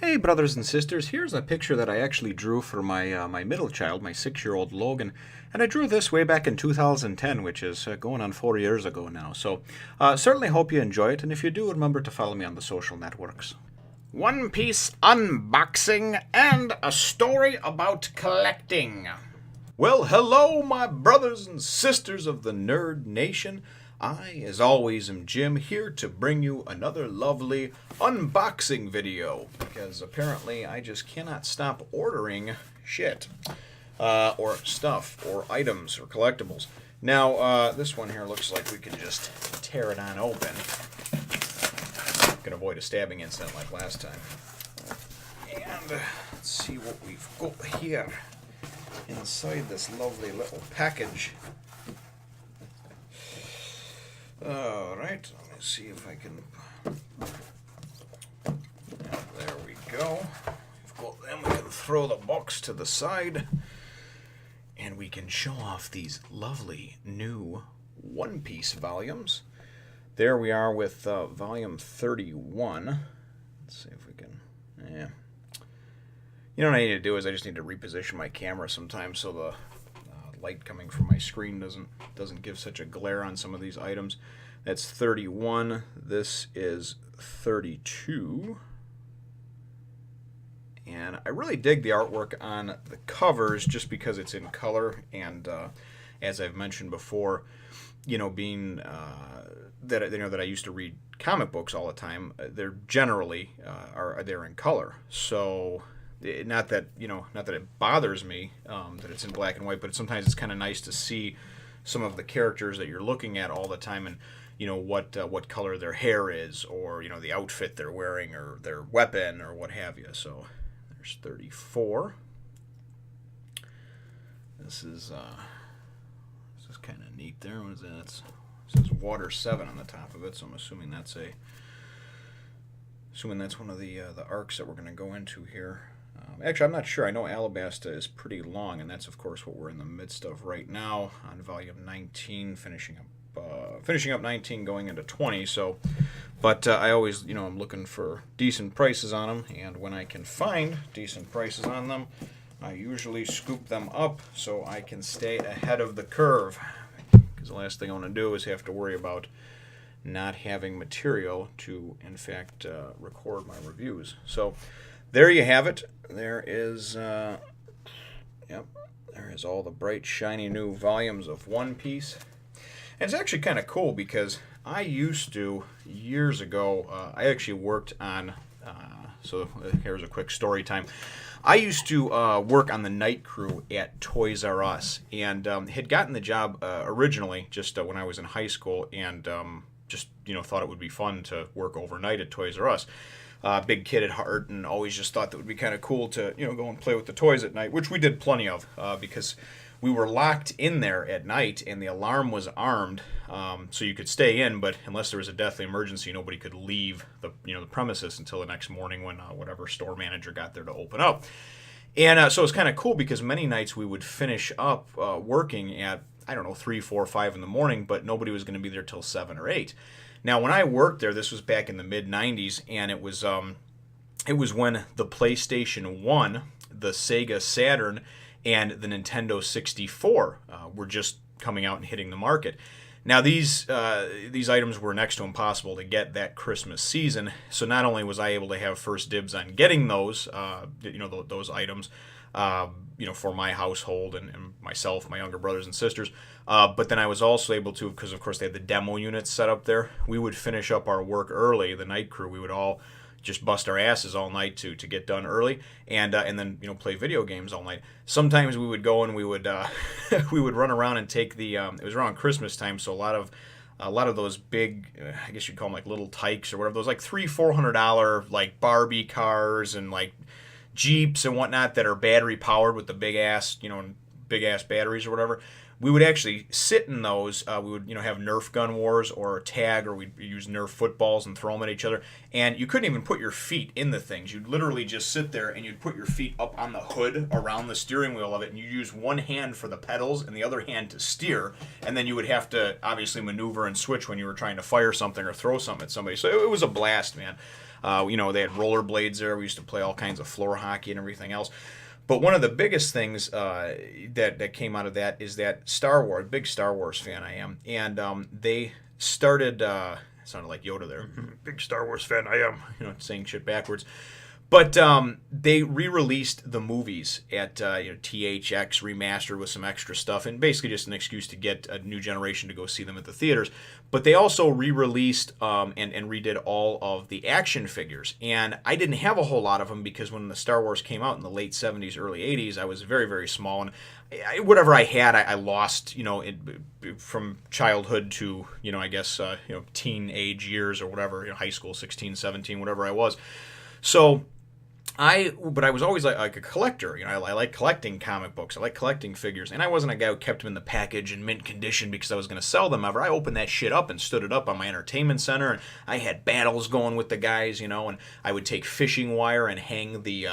Hey, brothers and sisters, here's a picture that I actually drew for my middle child, my 6-year-old Logan. And I drew this way back in 2010, which is going on 4 years ago now. So certainly hope you enjoy it, and if you do, remember to follow me on the social networks. One Piece unboxing and a story about collecting. Well, hello, my brothers and sisters of the Nerd Nation. I, as always, am Jim, here to bring you another lovely unboxing video, because apparently I just cannot stop ordering shit, or stuff, or items, or collectibles. Now, this one here looks like we can just tear it on open. Can avoid a stabbing incident like last time. And let's see what we've got here inside this lovely little package. Alright, let me see if I can... There we go. We've got them. We can throw the box to the side. And we can show off these lovely new One Piece volumes. There we are with volume 31. Let's see if we can... Yeah. You know what I need to do is I just need to reposition my camera sometimes so the light coming from my screen doesn't give such a glare on some of these items. That's 31. This is 32. And I really dig the artwork on the covers just because it's in color, and as I've mentioned before, you know, being that I used to read comic books all the time, they're generally they're in color. So not that it bothers me that it's in black and white, but sometimes it's kind of nice to see some of the characters that you're looking at all the time, and you know what color their hair is, or you know the outfit they're wearing, or their weapon, or what have you. So there's 34. This is kind of neat. There, what is that? It says Water 7 on the top of it, so I'm assuming that's one of the arcs that we're going to go into here. Actually, I'm not sure. I know Alabasta is pretty long, and that's, of course, what we're in the midst of right now on volume 19, finishing up 19, going into 20. So, but I always, I'm looking for decent prices on them, and when I can find decent prices on them, I usually scoop them up so I can stay ahead of the curve. Because the last thing I want to do is have to worry about not having material to, in fact, record my reviews. So there you have it. There is, there is all the bright, shiny new volumes of One Piece. And it's actually kind of cool because I used to, years ago, I actually worked on, so here's a quick story time. I used to work on the night crew at Toys R Us, and had gotten the job originally just when I was in high school, and just thought it would be fun to work overnight at Toys R Us. Big kid at heart, and always just thought that would be kind of cool to go and play with the toys at night, which we did plenty of because we were locked in there at night, and the alarm was armed, so you could stay in, but unless there was a deathly emergency, nobody could leave the premises until the next morning when whatever store manager got there to open up. And so it was kind of cool because many nights we would finish up working at 3, 4, 5 in the morning, but nobody was going to be there till 7 or 8. Now, when I worked there, this was back in the mid-90s, and it was when the PlayStation 1, the Sega Saturn, and the Nintendo 64 were just coming out and hitting the market. Now, these items were next to impossible to get that Christmas season, so not only was I able to have first dibs on getting those, those items, for my household and myself, my younger brothers and sisters. But then I was also able to, because of course they had the demo units set up there, we would finish up our work early, the night crew. We would all just bust our asses all night to get done early, and then play video games all night. Sometimes we would go and we would we would run around and take the it was around Christmas time, so a lot of those big, I guess you'd call them like little tykes or whatever, those like $300-$400 like Barbie cars and like Jeeps and whatnot that are battery powered with the big ass batteries or whatever. We would actually sit in those. We would have Nerf gun wars or tag, or we'd use Nerf footballs and throw them at each other. And you couldn't even put your feet in the things. You'd literally just sit there and you'd put your feet up on the hood around the steering wheel of it, and you use one hand for the pedals and the other hand to steer. And then you would have to obviously maneuver and switch when you were trying to fire something or throw something at somebody. So it was a blast, man. They had rollerblades there. We used to play all kinds of floor hockey and everything else. But one of the biggest things that came out of that is that Star Wars, big Star Wars fan I am, and they started. Sounded like Yoda there. Big Star Wars fan I am. Saying shit backwards. But they re-released the movies at THX remastered with some extra stuff, and basically just an excuse to get a new generation to go see them at the theaters. But they also re-released and redid all of the action figures. And I didn't have a whole lot of them because when the Star Wars came out in the late 70s, early 80s, I was very, very small. And whatever I had, I lost, from childhood to, teenage years or whatever, high school, 16, 17, whatever I was. So but I was always like a collector. I like collecting comic books. I like collecting figures. And I wasn't a guy who kept them in the package in mint condition because I was going to sell them ever. I opened that shit up and stood it up on my entertainment center. And I had battles going with the guys, and I would take fishing wire and hang the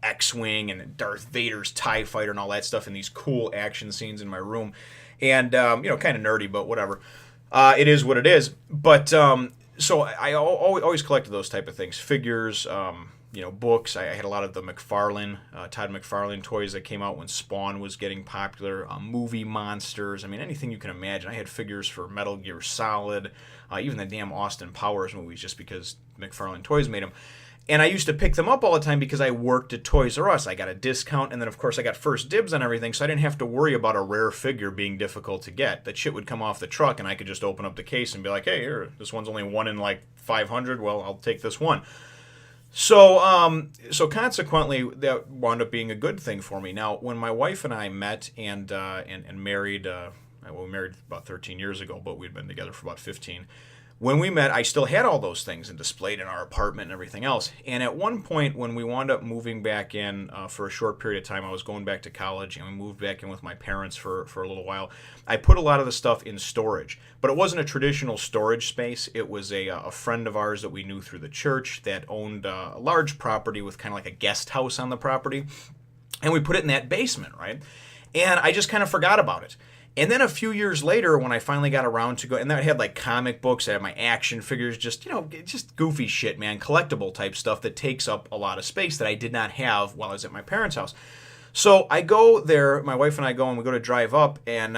X-Wing and Darth Vader's TIE fighter and all that stuff in these cool action scenes in my room. And, kind of nerdy, but whatever. It is what it is. But so I always collected those type of things. Figures, books. I had a lot of the Todd McFarlane toys that came out when Spawn was getting popular, movie monsters. I mean, anything you can imagine. I had figures for Metal Gear Solid, even the damn Austin Powers movies, just because McFarlane Toys made them. And I used to pick them up all the time because I worked at Toys R Us. I got a discount, and then, of course, I got first dibs on everything, so I didn't have to worry about a rare figure being difficult to get. That shit would come off the truck, and I could just open up the case and be like, hey, here, this one's only 1 in, 500. Well, I'll take this one. So consequently, that wound up being a good thing for me. Now, when my wife and I met and married, we married about 13 years ago, but we'd been together for about 15. When we met, I still had all those things and displayed in our apartment and everything else. And at one point, when we wound up moving back in for a short period of time, I was going back to college, and we moved back in with my parents for a little while. I put a lot of the stuff in storage, but it wasn't a traditional storage space. It was a friend of ours that we knew through the church that owned a large property with kind of like a guest house on the property. And we put it in that basement, right? And I just kind of forgot about it. And then a few years later, when I finally got around to go, and then I had comic books, I had my action figures, just goofy shit, man, collectible type stuff that takes up a lot of space that I did not have while I was at my parents' house. So I go there, my wife and I go, and we go to drive up, and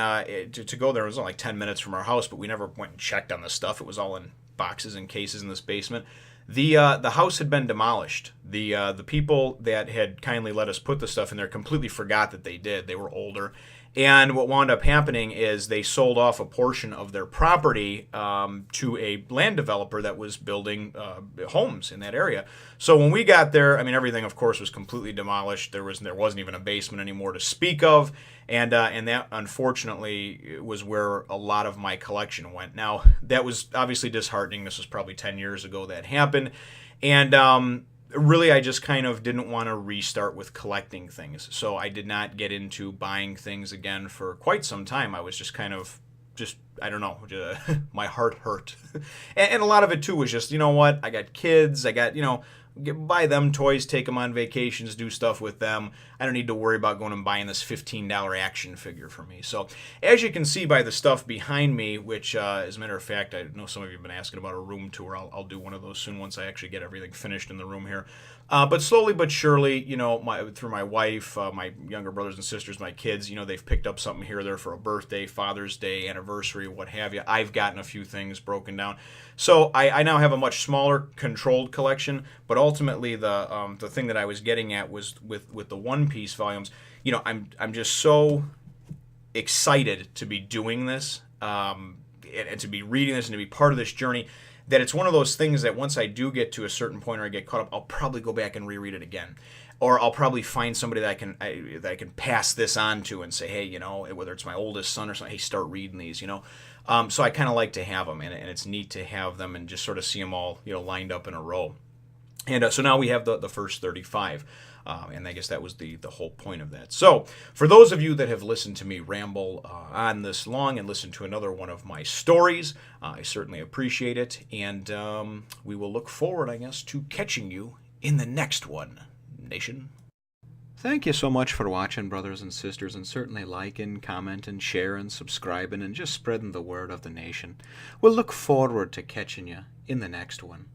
to go there, it was only 10 minutes from our house, but we never went and checked on the stuff. It was all in boxes and cases in this basement. The house had been demolished. The people that had kindly let us put the stuff in there completely forgot that they did. They were older. And what wound up happening is they sold off a portion of their property to a land developer that was building homes in that area. So when we got there, I mean, everything, of course, was completely demolished. There wasn't even a basement anymore to speak of. And that, unfortunately, was where a lot of my collection went. Now, that was obviously disheartening. This was probably 10 years ago that happened. And really, I just kind of didn't want to restart with collecting things. So I did not get into buying things again for quite some time. I was just kind of, I don't know, my heart hurt. And a lot of it, too, was just, you know what, I got kids, I got, buy them toys, take them on vacations, do stuff with them. I don't need to worry about going and buying this $15 action figure for me. So as you can see by the stuff behind me, which as a matter of fact, I know some of you have been asking about a room tour. I'll do one of those soon once I actually get everything finished in the room here. But slowly but surely, through my wife, my younger brothers and sisters, my kids, they've picked up something here or there for a birthday, Father's Day, anniversary, what have you. I've gotten a few things broken down. So I now have a much smaller, controlled collection, but ultimately the thing that I was getting at was with the One Piece volumes. I'm just so excited to be doing this and to be reading this and to be part of this journey that it's one of those things that once I do get to a certain point or I get caught up, I'll probably go back and reread it again. Or I'll probably find somebody that I can pass this on to and say, hey, whether it's my oldest son or something, hey, start reading these, So I kind of like to have them, and it's neat to have them and just sort of see them all, lined up in a row. And so now we have the first 35. And I guess that was the whole point of that. So for those of you that have listened to me ramble on this long and listened to another one of my stories, I certainly appreciate it. And we will look forward, I guess, to catching you in the next one, nation. Thank you so much for watching, brothers and sisters, and certainly liking, commenting, sharing, subscribing, and just spreading the word of the nation. We'll look forward to catching you in the next one.